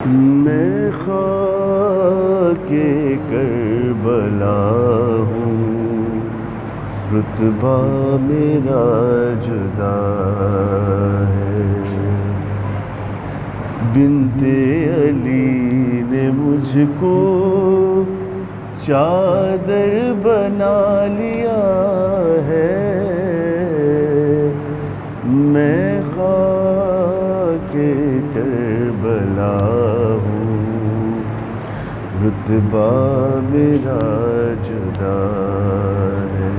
میں خاک کربلا ہوں، رتبہ میرا جدا ہے۔ بنت علی نے مجھ کو چادر بنا لیا ہے، میں خاک کربلا ہوں، رتبہ میرا جدا ہے۔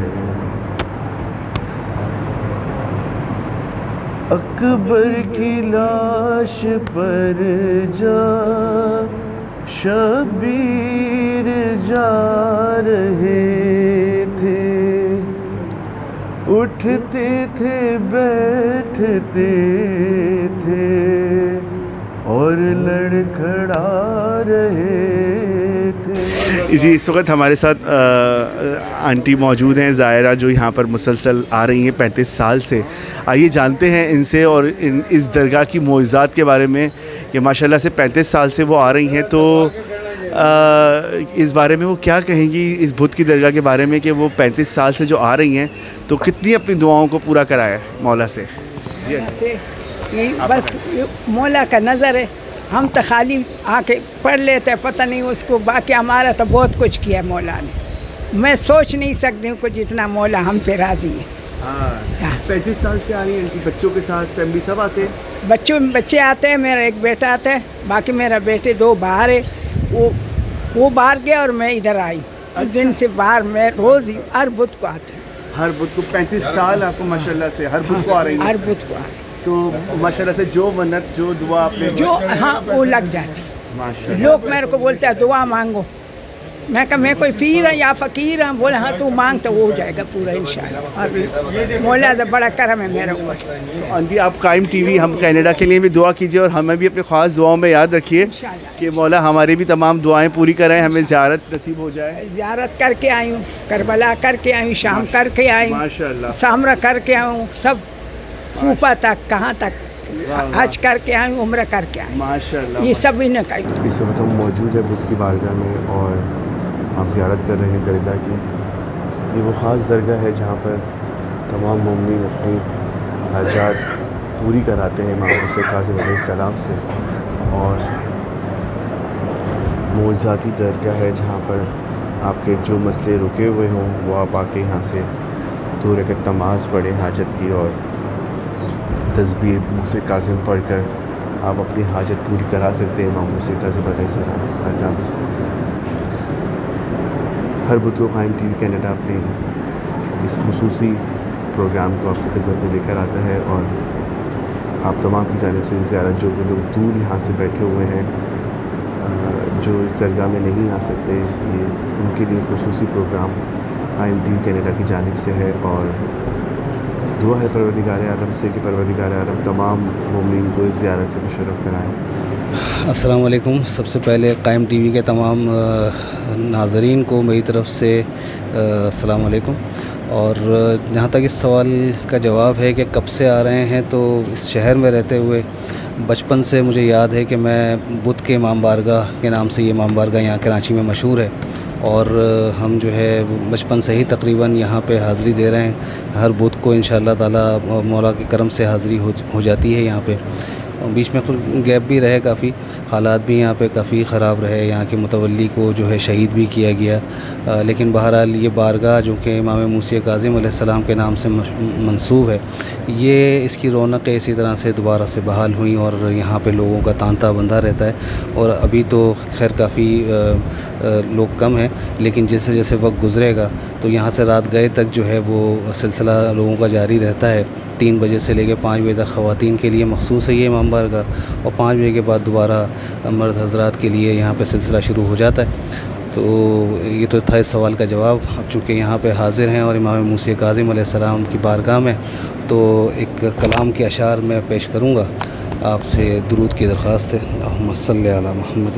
اکبر کی لاش پر جا شبیر جا رہے تھے، اٹھتے تھے بیٹھتے تھے اور لڑکھڑا رہے تھے۔ جی، اس وقت ہمارے ساتھ آنٹی موجود ہیں زائرہ، جو یہاں پر مسلسل آ رہی ہیں 35 سال سے۔ آئیے جانتے ہیں ان سے اور اس درگاہ کی معجزات کے بارے میں کہ ماشاءاللہ سے 35 سال سے وہ آ رہی ہیں، تو اس بارے میں وہ کیا کہیں گی اس بت کی درگاہ کے بارے میں کہ وہ 35 سال سے جو آ رہی ہیں تو کتنی اپنی دعاؤں کو پورا کرایا مولا سے۔ بس مولا کا نظر ہے، ہم تو خالی آ کے پڑھ لیتے، پتہ نہیں اس کو، باقی ہمارا تو بہت کچھ کیا مولا نے، میں سوچ نہیں سکتی ہوں کہ جتنا مولا ہم پہ راضی ہے۔ 35 سال سے آ رہی ہیں، ان کی بچوں کے ساتھ فیملی سب آتے ہیں؟ بچے آتے ہیں، میرا ایک بیٹا آتا ہے، باقی میرا بیٹے 2 باہر ہے، وہ باہر گیا اور میں ادھر آئی۔ اس دن سے باہر میں روز ہی ہر بدھ کو آتے ہیں۔ ہر بدھ کو 35 سال آپ کو ماشاءاللہ سے ہر بدھ کو آ رہی ہیں؟ ہر بدھ کو آ رہی ہیں تو ماشاءاللہ سے جو منت جو دعا آپ نے جو ہاں وہ لگ جاتی۔ ماشاءاللہ لوگ میرے کو بولتے ہیں دعا مانگو، میں کہا میں کوئی پیر ہوں یا فقیر ہوں، بولے ہاں تو مانگ تو وہ ہو جائے گا پورا انشاءاللہ۔ اور مولا کا بڑا کرم ہے میرے اوپر۔ آنٹی آپ قائم ٹی وی ہم کینیڈا کے لیے بھی دعا کیجیے اور ہمیں بھی اپنے خاص دعاؤں میں یاد رکھیے کہ مولا ہماری بھی تمام دعائیں پوری کریں، ہمیں زیارت نصیب ہو جائے۔ زیارت کر کے آئی ہوں، کربلا کر کے آئی ہوں، شام کر کے آئی ہوں، ماشاءاللہ سامرا کر کے آئی ہوں، سب کوپا تک کہاں تک حج کر کے آئی ہوں، عمرہ کر کے آئی ہوں، ماشاءاللہ۔ یہ سب انہیں کا۔ اس وقت ہم موجود ہیں بدھ کی بارگاہ میں اور آپ زیارت کر رہے ہیں درگاہ کی۔ یہ وہ خاص درگاہ ہے جہاں پر تمام مومنین اپنی حاجات پوری کراتے ہیں امام حسین کاظم علیہ السلام سے، اور معجزاتی درگاہ ہے جہاں پر آپ کے جو مسئلے رکے ہوئے ہوں وہ آپ آ کے یہاں سے 2 رکعت نماز پڑھیں حاجت کی، اور تسبیح موسیٰ کاظم پڑھ کر آپ اپنی حاجت پوری کرا سکتے ہیں امام موسیٰ کاظم علیہ السلام بارگاہ میں۔ ہر بدھ کو قائم ٹی وی کینیڈا اپنے اس خصوصی پروگرام کو آپ کی خدمت میں لے کر آتا ہے، اور آپ تمام کی جانب سے زیارت جو لوگ دور یہاں سے بیٹھے ہوئے ہیں جو اس درگاہ میں نہیں آ سکتے، یہ ان کے لیے خصوصی پروگرام قائم ٹی وی کینیڈا کی جانب سے ہے، اور دعا ہے پروردگار عالم سے کہ پروردگار عالم تمام مومنین کو اس زیارت سے مشرف کرائیں۔ السلام علیکم۔ سب سے پہلے قائم ٹی وی کے تمام ناظرین کو میری طرف سے السلام علیکم۔ اور جہاں تک اس سوال کا جواب ہے کہ کب سے آ رہے ہیں، تو اس شہر میں رہتے ہوئے بچپن سے مجھے یاد ہے کہ میں بدھ کے امام بارگاہ کے نام سے یہ امام بارگاہ یہاں کراچی میں مشہور ہے، اور ہم جو ہے بچپن سے ہی تقریباً یہاں پہ حاضری دے رہے ہیں۔ ہر بدھ کو انشاءاللہ تعالیٰ مولا کے کرم سے حاضری ہو جاتی ہے یہاں پہ۔ بیچ میں گیپ بھی رہے، کافی حالات بھی یہاں پہ کافی خراب رہے، یہاں کے متولی کو جو ہے شہید بھی کیا گیا، لیکن بہرحال یہ بارگاہ جو کہ امام موسیٰ کاظم علیہ السلام کے نام سے منسوب ہے، یہ اس کی رونقیں اسی طرح سے دوبارہ سے بحال ہوئیں، اور یہاں پہ لوگوں کا تانتا بندھا رہتا ہے۔ اور ابھی تو خیر کافی لوگ کم ہیں، لیکن جیسے جیسے وقت گزرے گا تو یہاں سے رات گئے تک جو ہے وہ سلسلہ لوگوں کا جاری رہتا ہے۔ 3 بجے سے لے کے 5 بجے تک خواتین کے لیے مخصوص ہے یہ امام بارگاہ، اور 5 بجے کے بعد دوبارہ مرد حضرات کے لیے یہاں پہ سلسلہ شروع ہو جاتا ہے۔ تو یہ تو تھا اس سوال کا جواب۔ اب چونکہ یہاں پہ حاضر ہیں اور امام موسیٰ کاظم علیہ السلام کی بارگاہ میں، تو ایک کلام کے اشعار میں پیش کروں گا، آپ سے درود کی درخواست ہے۔ اللہم صلی علی محمد۔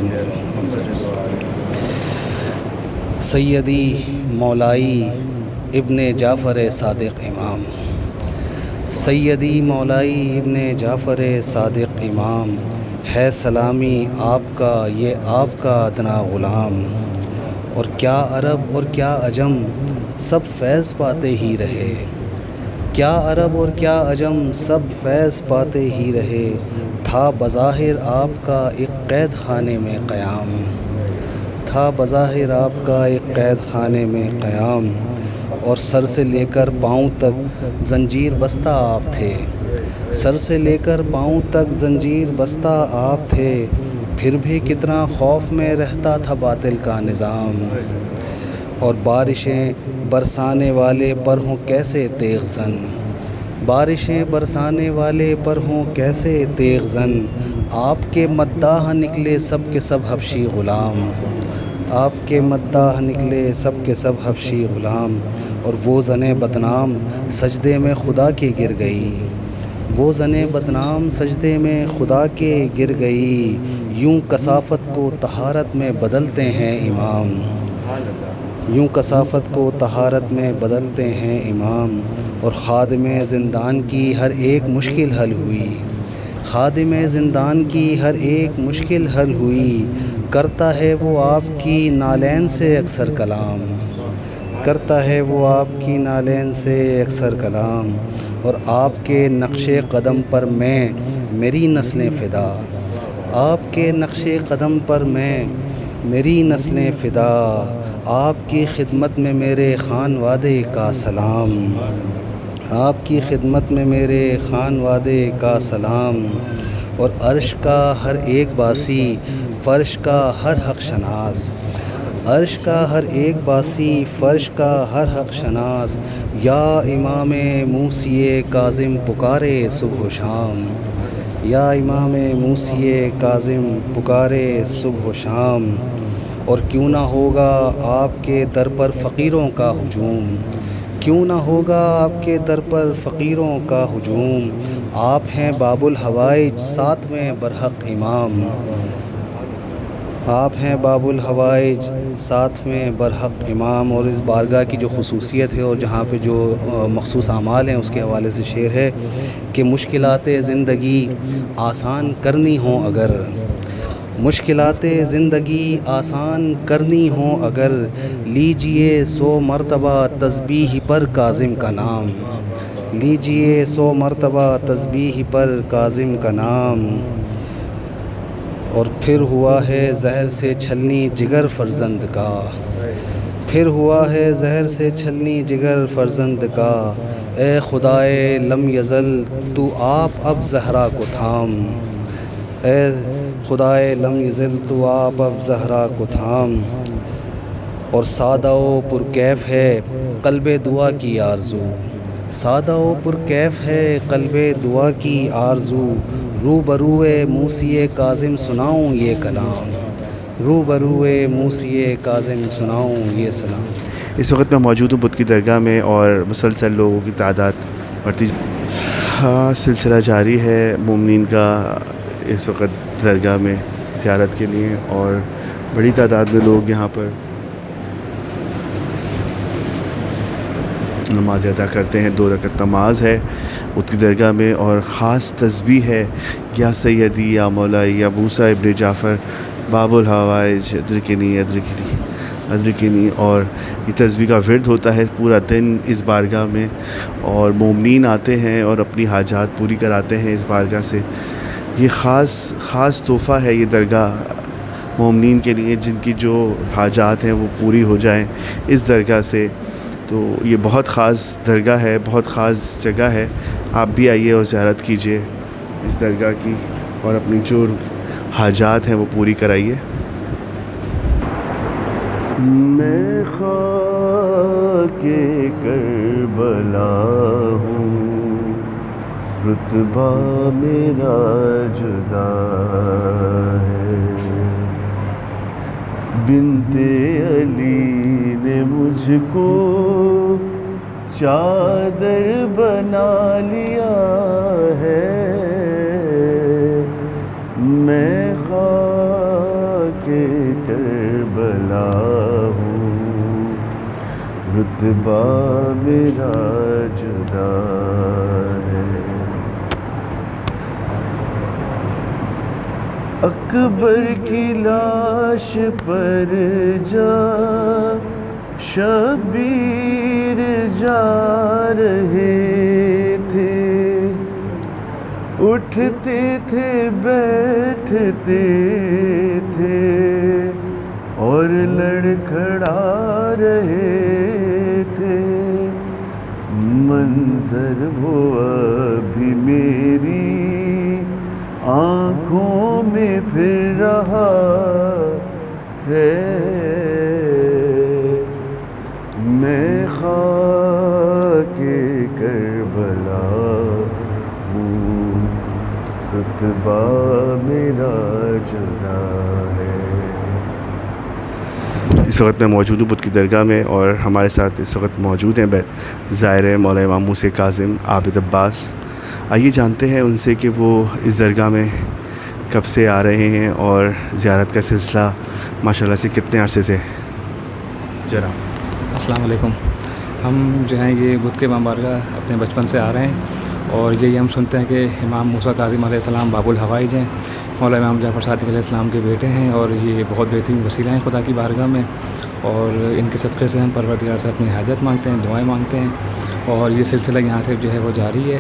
سیدی مولائی ابن جعفر صادق امام، سیدی مولائی ابن جعفر صادق امام، ہے سلامی آپ کا یہ آپ کا ادنا غلام، اور کیا عرب اور کیا عجم سب فیض پاتے ہی رہے، کیا عرب اور کیا عجم سب فیض پاتے ہی رہے، تھا بظاہر آپ کا ایک قید خانے میں قیام، تھا بظاہر آپ کا ایک قید خانے میں قیام، اور سر سے لے کر پاؤں تک زنجیر بستہ آپ تھے، سر سے لے کر پاؤں تک زنجیر بستہ آپ تھے، پھر بھی کتنا خوف میں رہتا تھا باطل کا نظام، اور بارشیں برسانے والے پر ہوں کیسے تیغ زن، بارشیں برسانے والے پر ہوں کیسے تیغ زن، آپ کے مداح نکلے سب کے سب حبشی غلام، آپ کے مداح نکلے سب کے سب حبشی غلام، اور وہ زنِ بدنام سجدے میں خدا کے گر گئی، وہ زنِ بدنام سجدے میں خدا کے گر گئی، یوں کثافت کو طہارت میں بدلتے ہیں امام، یوں کثافت کو طہارت میں بدلتے ہیں امام، اور خادم زندان کی ہر ایک مشکل حل ہوئی، خادم زندان کی ہر ایک مشکل حل ہوئی، کرتا ہے وہ آپ کی نالین سے اکثر کلام، کرتا ہے وہ آپ کی نالین سے اکثر کلام، اور آپ کے نقش قدم پر میں میری نسلیں فدا، آپ کے نقش قدم پر میں میری نسلیں فدا، آپ کی خدمت میں میرے خانوادے کا سلام، آپ کی خدمت میں میرے خانوادے کا سلام، اور عرش کا ہر ایک باسی فرش کا ہر حق شناس، عرش کا ہر ایک باسی فرش کا ہر حق شناس، یا امام موسی کاظم پکارے صبح و شام، یا امام موسی کاظم پکارے صبح و شام، اور کیوں نہ ہوگا آپ کے در پر فقیروں کا ہجوم، کیوں نہ ہوگا آپ کے در پر فقیروں کا ہجوم، آپ ہیں باب الحوائج ساتویں برحق امام، آپ ہیں باب الحوائج ساتویں برحق امام، اور اس بارگاہ کی جو خصوصیت ہے اور جہاں پہ جو مخصوص اعمال ہیں اس کے حوالے سے شعر ہے کہ مشکلات زندگی آسان کرنی ہوں اگر، مشکلات زندگی آسان کرنی ہوں اگر، لیجئے 100 مرتبہ تسبیح پر کاظم کا نام، لیجئے 100 مرتبہ تسبیح پر کاظم کا نام، اور پھر ہوا ہے زہر سے چھلنی جگر فرزند کا، پھر ہوا ہے زہر سے چھلنی جگر فرزند کا، اے خدائے لم یزل تو آپ اب زہرا کو تھام، اے خدائے لم یزل تو آپ اب زہرا کو تھام، اور سادہ و پرکیف ہے قلب دعا کی آرزو، سادہ و پرکیف ہے قلب دعا کی آرزو، روبروئے موسی کاظم سناؤں یہ کلام، روبروئے موسی کاظم سناؤں یہ سلام۔ اس وقت میں موجود ہوں بدھ کی درگاہ میں اور مسلسل لوگوں کی تعداد بڑھتی سلسلہ جاری ہے مومنین کا اس وقت درگاہ میں زیارت کے لیے، اور بڑی تعداد میں لوگ یہاں پر نماز ادا کرتے ہیں۔ 2 رکعت نماز ہے بدھ کی درگاہ میں، اور خاص تسبیح ہے یا سیدی یا مولائی یا موسیٰ ابن جعفر باب الحوائج ادرکنی ادرکنی ادرکنی، اور یہ تسبیح کا ورد ہوتا ہے پورا دن اس بارگاہ میں، اور مومنین آتے ہیں اور اپنی حاجات پوری کراتے ہیں اس بارگاہ سے۔ یہ خاص تحفہ ہے یہ درگاہ مومنین کے لیے جن کی جو حاجات ہیں وہ پوری ہو جائیں اس درگاہ سے۔ تو یہ بہت خاص درگاہ ہے، بہت خاص جگہ ہے، آپ بھی آئیے اور زیارت کیجیے اس درگاہ کی، اور اپنی جو حاجات ہیں وہ پوری کرائیے۔ میں خاک کربلا ہوں، رتبہ میرا جدا ہے، بنت علی نے مجھ کو چادر بنا لیا ہے، میں خاک کربلا ہوں، رتبہ میرا جدا ہے۔ اکبر کی لاش پر جا شبیر جا رہے تھے، اٹھتے تھے بیٹھتے تھے اور لڑکھڑا رہے تھے، منظر وہ ابھی میری آنکھوں میں پھر رہا ہے، میں خاک کربلا ہوں، رتبہ میرا جدا ہے۔ اس وقت میں موجود ہوں بدھ کی درگاہ میں، اور ہمارے ساتھ اس وقت موجود ہیں زائر مولا امام موسیٰ کاظم عابد عباس۔ آئیے جانتے ہیں ان سے کہ وہ اس درگاہ میں کب سے آ رہے ہیں اور زیارت کا سلسلہ ماشاءاللہ سے کتنے عرصے سے جناب۔ السلام علیکم۔ ہم جو ہیں یہ بدھ کے امام بارگاہ اپنے بچپن سے آ رہے ہیں، اور یہی ہم سنتے ہیں کہ امام موسیٰ کاظم علیہ السلام باب الحوائج ہیں، مولا امام جعفر صادق علیہ السلام کے بیٹے ہیں، اور یہ بہت بہترین وسیلہ ہیں خدا کی بارگاہ میں، اور ان کے صدقے سے ہم پروردگار سے اپنی حاجت مانگتے ہیں، دعائیں مانگتے ہیں، اور یہ سلسلہ یہاں سے جو ہے وہ جاری ہے،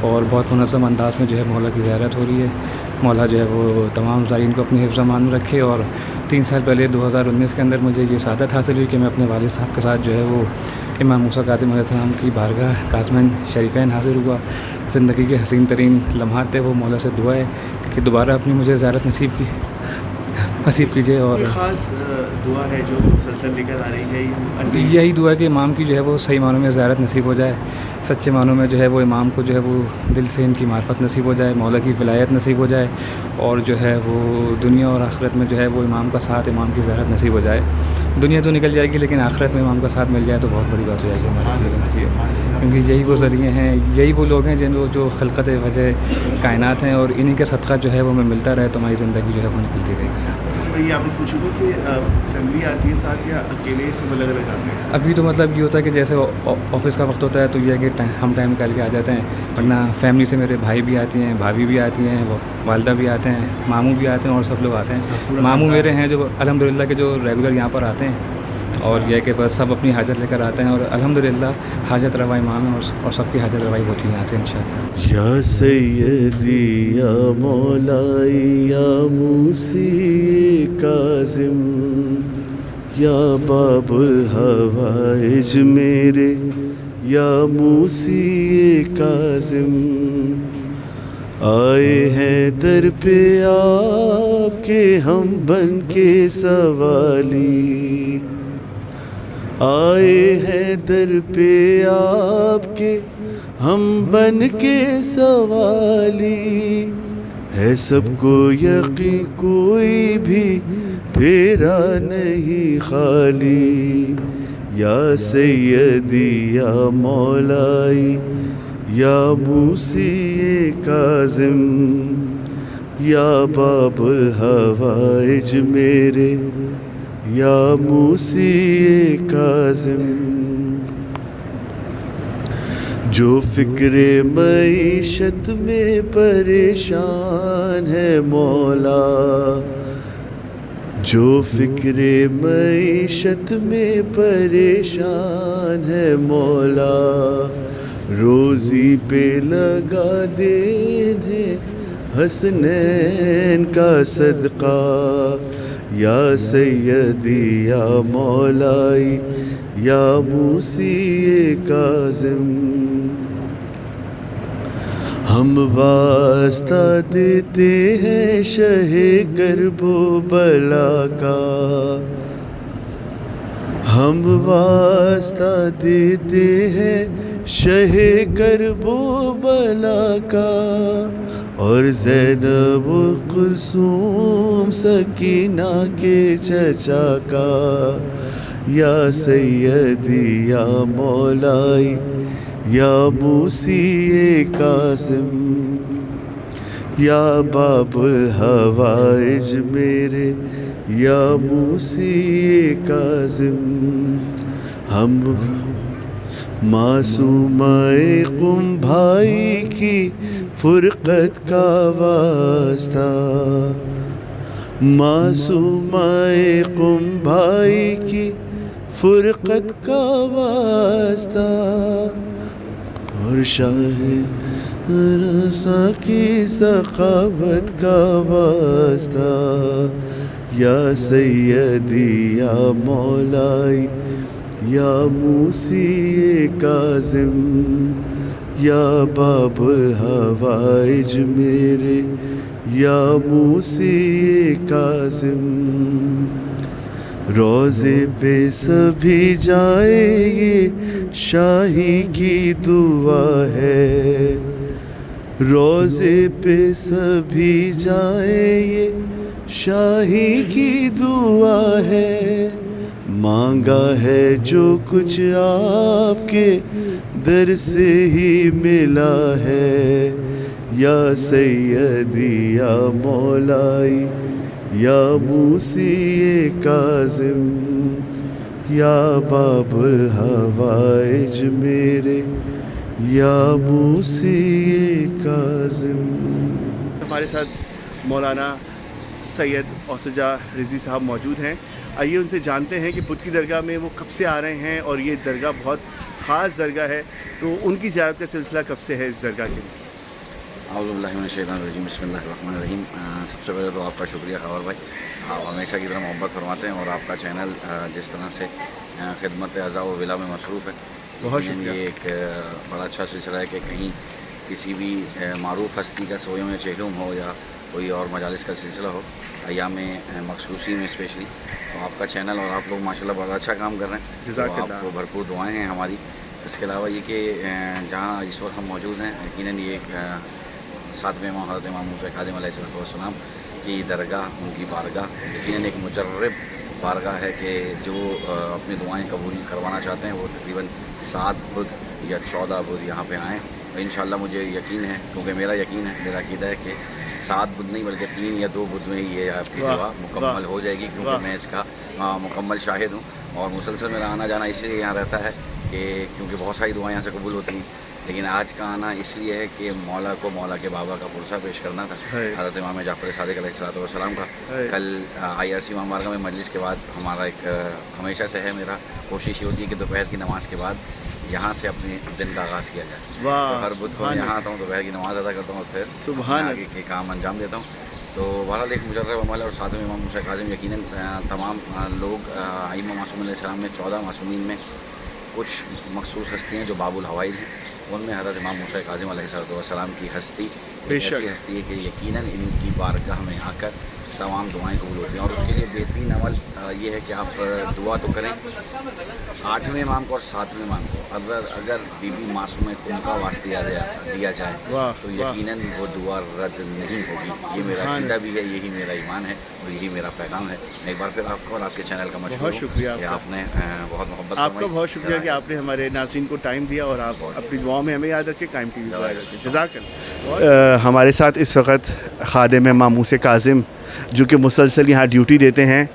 اور بہت منظم انداز میں جو ہے مولا کی زیارت ہو رہی ہے۔ مولا جو ہے وہ تمام زائرین کو اپنی حفظ امان میں رکھے، اور 3 سال پہلے 2019 کے اندر مجھے یہ سعادت حاصل ہوئی کہ میں اپنے والد صاحب کے ساتھ جو ہے وہ امام موسیٰ کاظم علیہ السلام کی بارگاہ کاظمین شریفین حاضر ہوا۔ زندگی کے حسین ترین لمحات تھے وہ، مولا سے دعا ہے کہ دوبارہ اپنی مجھے زیارت نصیب کیجیے، اور خاص دعا ہے جو مسلسل لے کر آ رہی ہے، یہی دعا ہے کہ امام کی جو ہے وہ صحیح معنوں میں زیارت نصیب ہو جائے، سچے معنوں میں جو ہے وہ امام کو جو ہے وہ دل سے ان کی معرفت نصیب ہو جائے، مولا کی ولایت نصیب ہو جائے، اور جو ہے وہ دنیا اور آخرت میں جو ہے وہ امام کا ساتھ، امام کی زیارت نصیب ہو جائے۔ دنیا تو نکل جائے گی لیکن آخرت میں امام کا ساتھ مل جائے تو بہت بڑی بات ہو جائے گی ہمارے لیے، کیونکہ یہی وہ ذریعے ہیں، یہی وہ لوگ ہیں جو خلقت وجہ کائنات ہیں، اور انہی کے صدقہ جو ہے وہ ہمیں ملتا رہے تو ہماری زندگی جو ہے وہ نکلتی رہے گی۔ میں یہ آپ کو پوچھوں گا کہ فیملی آتی ہے ساتھ یا اکیلے سب الگ الگ آتے ہیں؟ ابھی تو مطلب یہ ہوتا ہے کہ جیسے آفس کا وقت ہوتا ہے تو یہ ہے کہ ہم ٹائم نکال کے آ جاتے ہیں، ورنہ فیملی سے میرے بھائی بھی آتی ہیں، بھابھی بھی آتی ہیں، والدہ بھی آتے ہیں، ماموں بھی آتے ہیں، اور سب لوگ آتے ہیں۔ ماموں میرے ہیں جو الحمدللہ کے جو ریگولر یہاں پر آتے ہیں، اور یہ کہ بس سب اپنی حاجت لے کر آتے ہیں، اور الحمدللہ حاجت روا امام ہے، اور سب کی حاجت روائی ہوتی ہے یہاں سے انشاءاللہ۔ یا سیدی یا مولائی یا موسیٰ کاظم یا باب الحوائج میرے یا موسیٰ کاظم، آئے ہیں در پہ آپ کے ہم بن کے سوالی، آئے ہیں در پہ آپ کے ہم بن کے سوالی، ہے سب کو یقین کوئی بھی پھیرا نہیں خالی، یا سیدی یا مولائی یا موسیٰ کاظم یا باب الحوائج میرے یا موسیٰ کاظم، جو فکر معیشت میں پریشان ہے مولا، جو فکر معیشت میں پریشان ہے مولا، روزی پہ لگا دینے حسنین کا صدقہ، یا سیدی یا مولائی یا موسیٰ کاظم، ہم واسطہ دیتے ہیں شہ کرب و بلا کا، ہم واسطہ دیتے ہیں شہ کرب و بلا کا، اور زینب و کلثوم سکینہ کے چچا کا، یا سیدی یا مولائی یا موسیٰ کاظم یا باب الحوائج میرے یا موسیٰ کاظم، ہم معصومہ قم بھائی کی فرقت کا واسطہ، معصومائے قم بھائی کی فرقت کا واسطہ اور شاہ رسا کی سخاوت کا واسطہ یا سیدی یا مولائی یا موسی کاظم یا باب الحوائج میرے یا موسی کاظم روزے پہ سبھی جائیں یہ شاہی کی دعا ہے روزے پہ سبھی جائیں یہ شاہی کی دعا ہے مانگا ہے جو کچھ آپ کے در سے ہی ملا ہے یا سیدی یا مولائی یا موسی کاظم یا باب الحوائج میرے یا موسی کاظم. ہمارے ساتھ مولانا سید اوسجا رضوی صاحب موجود ہیں. آئیے ان سے جانتے ہیں کہ بدھ کی درگاہ میں وہ کب سے آ رہے ہیں اور یہ درگاہ بہت خاص درگاہ ہے, تو ان کی زیارت کا سلسلہ کب سے ہے اس درگاہ کے لیے؟ اعوذ باللہ من الشیطان الرجیم بسم اللہ الرحمن الرحیم. سب سے پہلے تو آپ کا شکریہ خبر بھائی, آپ ہمیشہ کی طرح محبت فرماتے ہیں اور آپ کا چینل جس طرح سے خدمت اعضاء و ولا میں مصروف ہے, بہت شکریہ. یہ ایک بڑا اچھا سلسلہ ہے کہ کہیں کسی بھی معروف ہستی کا سویوں میں چہلوم ہو یا کوئی اور مجالس کا سلسلہ ہو ایام مخصوصی میں اسپیشلی, تو آپ کا چینل اور آپ لوگ ماشاءاللہ بڑا اچھا کام کر رہے ہیں, جزاک تو اللہ. آپ کو بھرپور دعائیں ہیں ہماری. اس کے علاوہ یہ کہ جہاں اس وقت ہم موجود ہیں یقیناً یہ ایک 7ویں امام حضرت امام موسیٰ کاظم علیہ السلام کی درگاہ, ان کی بارگاہ یقیناً ایک مجرب بارگاہ ہے کہ جو اپنی دعائیں قبول کروانا چاہتے ہیں وہ تقریباً 7 بدھ یا 14 بدھ یہاں پہ آئیں. اور انشاءاللہ مجھے یقین ہے, کیونکہ میرا یقین ہے, میرا عقیدہ ہے کہ 7 بدھ نہیں بلکہ 3 یا 2 بدھ میں ہی یہ آپ کی دعا مکمل ہو جائے گی, کیونکہ میں اس کا مکمل شاہد ہوں اور مسلسل میرا آنا جانا اس لیے یہاں رہتا ہے کہ کیونکہ بہت ساری دعائیں یہاں سے قبول ہوتی ہیں, لیکن آج کا آنا اس لیے ہے کہ مولا کو مولا کے بابا کا پرسہ پیش کرنا تھا حضرت امام جعفر صادق علیہ السلام کا. کل IRC امام بارگاہ میں مجلس کے بعد ہمارا ایک ہمیشہ سے ہے, میرا کوشش یہ ہوتی ہے کہ دوپہر کی نماز کے بعد یہاں سے اپنے دن کا آغاز کیا جائے. تو ہر بدھ کو یہاں آتا ہوں, دوپہر کی نماز ادا کرتا ہوں اور پھر آگے کے کام انجام دیتا ہوں. تو بہرحال ایک مجرب عمل ہے. اور 7ویں امام موسیٰ کاظم یقیناً تمام لوگ ائمہ معصومین علیہ السلام میں 14 معصومین میں کچھ مخصوص ہستیاں جو باب الحوائج ہیں ان میں حضرت امام موسیٰ کاظم علیہ السلام کی ہستی ایسی ہستی ہے کہ یقیناً ان کی بارگاہ میں آ کر تمام دعائیں قبول ہوتی ہیں. اور اس کے لیے بہترین عمل یہ ہے کہ آپ دعا تو کریں 8ویں امام کو اور 7ویں امام کو, اگر بی بی معصومہ قم کا واسطہ دیا جائے تو یقیناً وہ دعا رد نہیں ہوگی. یہ میرا عقیدہ بھی ہے, یہی میرا ایمان ہے اور یہی میرا پیغام ہے. ایک بار پھر آپ کو اور آپ کے چینل کا بہت شکریہ کہ آپ نے بہت محبت آپ کا بہت شکریہ کہ آپ نے ہمارے ناظرین کو ٹائم دیا اور آپ اپنی دعاؤں میں ہمیں یاد رکھیں, قائم ٹی وی کو یاد رکھیں. جزاک اللہ. ہمارے ساتھ اس وقت خادم امام موسیٰ کاظم جو کہ مسلسل یہاں ڈیوٹی دیتے ہیں,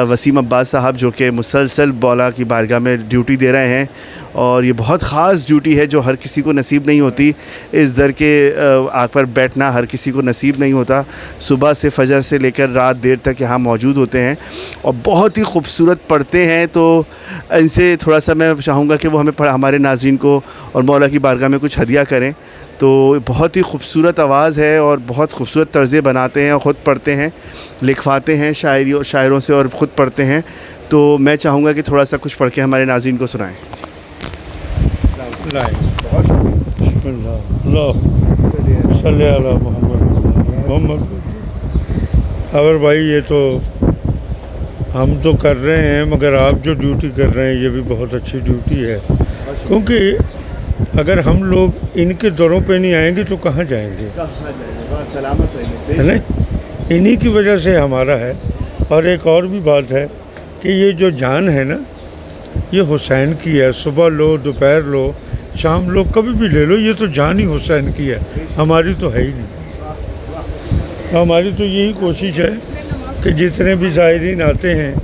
وسیم عباس صاحب جو کہ مسلسل مولا کی بارگاہ میں ڈیوٹی دے رہے ہیں, اور یہ بہت خاص ڈیوٹی ہے جو ہر کسی کو نصیب نہیں ہوتی. اس در کے آگ پر بیٹھنا ہر کسی کو نصیب نہیں ہوتا. صبح سے فجر سے لے کر رات دیر تک یہاں موجود ہوتے ہیں اور بہت ہی خوبصورت پڑھتے ہیں. تو ان سے تھوڑا سا میں چاہوں گا کہ وہ ہمیں ہمارے ناظرین کو اور مولا کی بارگاہ میں کچھ ہدیہ کریں. تو بہت ہی خوبصورت آواز ہے اور بہت خوبصورت طرزیں بناتے ہیں اور خود پڑھتے ہیں, لکھواتے ہیں شاعروں سے اور خود پڑھتے ہیں. تو میں چاہوں گا کہ تھوڑا سا کچھ پڑھ کے ہمارے ناظرین کو سنائیں. بہت صلی اللہ محمد. خبر بھائی یہ تو ہم تو کر رہے ہیں, مگر آپ جو ڈیوٹی کر رہے ہیں یہ بھی بہت اچھی ڈیوٹی ہے, کیونکہ اگر ہم لوگ ان کے دوروں پہ نہیں آئیں گے تو کہاں جائیں گے, ہے نا. انہی کی وجہ سے ہمارا ہے. اور ایک اور بھی بات ہے کہ یہ جو جان ہے نا یہ حسین کی ہے. صبح لو, دوپہر لو, شام لو, کبھی بھی لے لو, یہ تو جان ہی حسین کی ہے, ہماری تو ہے ہی نہیں. ہماری تو یہی کوشش ہے کہ جتنے بھی زائرین آتے ہیں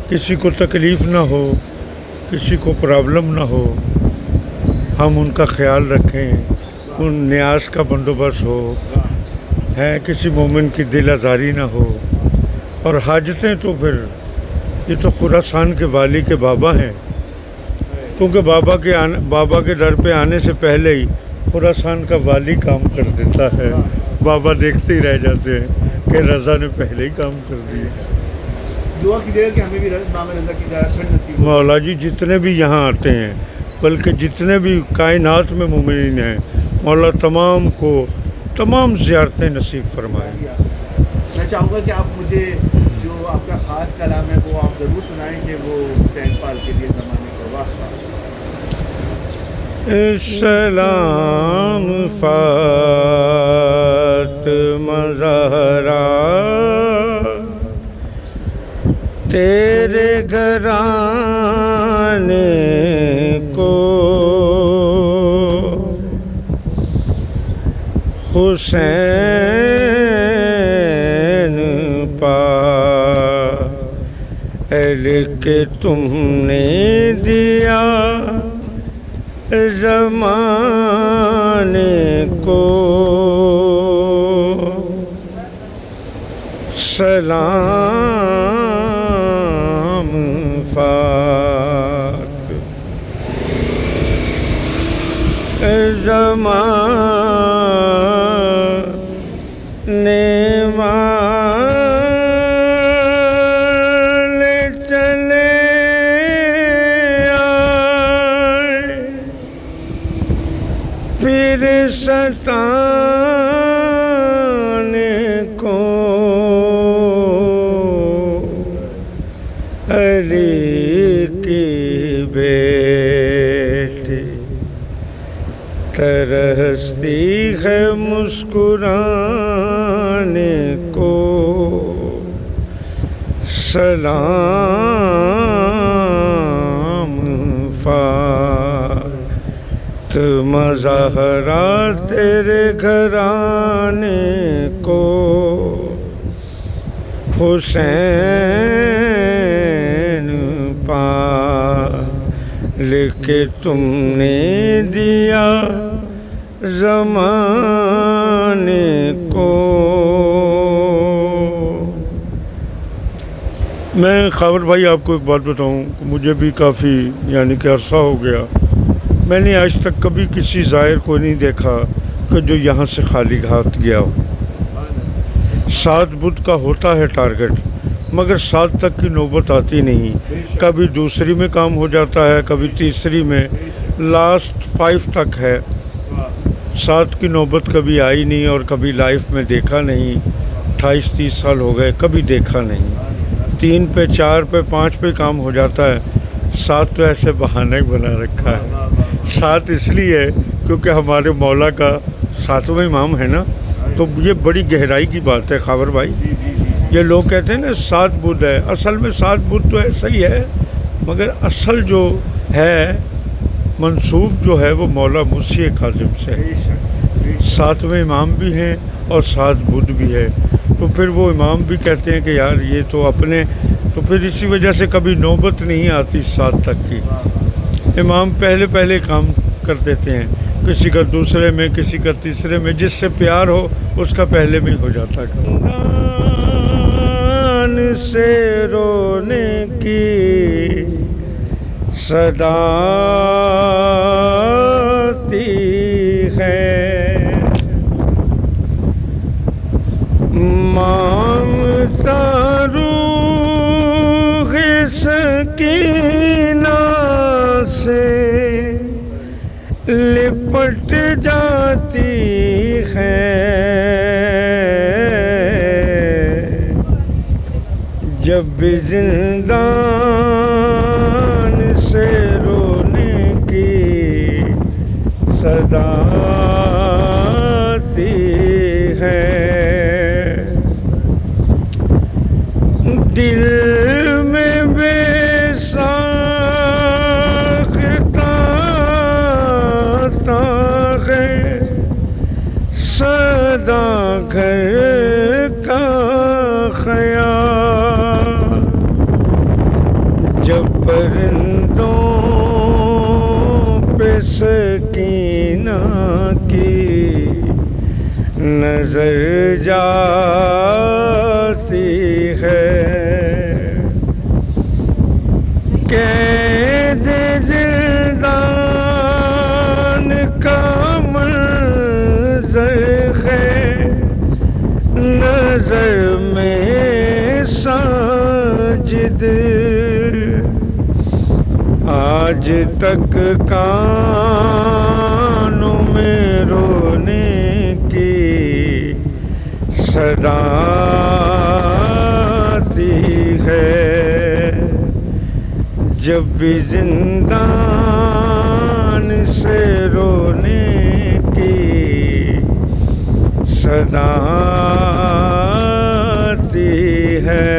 کسی کو تکلیف نہ ہو, کسی کو پرابلم نہ ہو, ہم ان کا خیال رکھیں, ان نیاز کا بندوبست ہو, ہے کسی مومن کی دل آزاری نہ ہو. اور حاجتیں تو پھر یہ تو خراسان کے والی کے بابا ہیں، کیونکہ بابا کے در پہ آنے سے پہلے ہی خراسان کا والی کام کر دیتا ہے، بابا دیکھتے ہی رہ جاتے ہیں کہ رضا نے پہلے ہی کام کر دیا۔ دعا کیجیے گا کہ ہمیں بھی امام رضا کی زیارت پھر نصیب ہو۔ مولا جی جتنے بھی یہاں آتے ہیں، بلکہ جتنے بھی کائنات میں مومنین ہیں، مولا تمام کو تمام زیارتیں نصیب فرمائے۔ میں چاہوں گا کہ آپ مجھے جو آپ کا خاص کلام ہے وہ آپ ضرور سنائیں کہ وہ حسین پال کے لیے زمانے کا وقت تھا۔ سلام فاطمہ زہرا تیرے گھرانے کو، حسین پال کے تم نے دیا زمانے کو، سلام فاطمہ زمانے والے چلے آئے، پھر ستانے کو علی کی بیٹی ترستی ہے مسکرانے کو، سلام فاطمہ زہرا تیرے گھرانے کو، حسین پال کے تم نے دیا زمانے کو۔ میں خاور بھائی آپ کو ایک بات بتاؤں، مجھے بھی کافی یعنی کہ عرصہ ہو گیا، میں نے آج تک کبھی کسی زائر کو نہیں دیکھا کہ جو یہاں سے خالی ہاتھ گیا ہو۔ 7 بدھ کا ہوتا ہے ٹارگٹ، مگر 7 تک کی نوبت آتی نہیں، کبھی دوسری میں کام ہو جاتا ہے، کبھی تیسری میں، لاسٹ 5 تک ہے، 7 کی نوبت کبھی آئی نہیں، اور کبھی لائف میں دیکھا نہیں، 28-30 سال ہو گئے کبھی دیکھا نہیں۔ 3 پہ 4 پہ 5 پہ کام ہو جاتا ہے، 7 تو ایسے بہانہ ہی بنا رکھا ہے۔ 7 اس لیے کیونکہ ہمارے مولا کا 7واں امام ہے نا، تو یہ بڑی گہرائی کی بات ہے خاور بھائی۔ یہ لوگ کہتے ہیں نا 7 بدھ ہے، اصل میں 7 بدھ تو ایسا ہی ہے، مگر اصل جو ہے منسوب جو ہے وہ مولا مسیح کاظم سے ہے۔ 7ویں امام بھی ہیں اور 7 بدھ بھی ہے، تو پھر وہ امام بھی کہتے ہیں کہ یار یہ تو اپنے، تو پھر اسی وجہ سے کبھی نوبت نہیں آتی 7 تک کی۔ امام پہلے کام کر دیتے ہیں، کسی کا دوسرے میں، کسی کا تیسرے میں، جس سے پیار ہو اس کا پہلے میں ہی ہو جاتا ہے۔ خاندان سے رونے کی صدا آتی ہے، مامتا روح سکینہ سے لپٹ جاتی ہے، جب بھی زندان سے رونے کی صدا آتی ہے، دل میں بے ساختہ ہے صدا گھر کا خیال، جب پرندوں پہ سکینہ کی نظر جاتی ہے، نظر میں ساجد آج تک کانوں میں رونے کی صدا آتی ہے، جب بھی زندان سے رونے کی صدا آتی ہے۔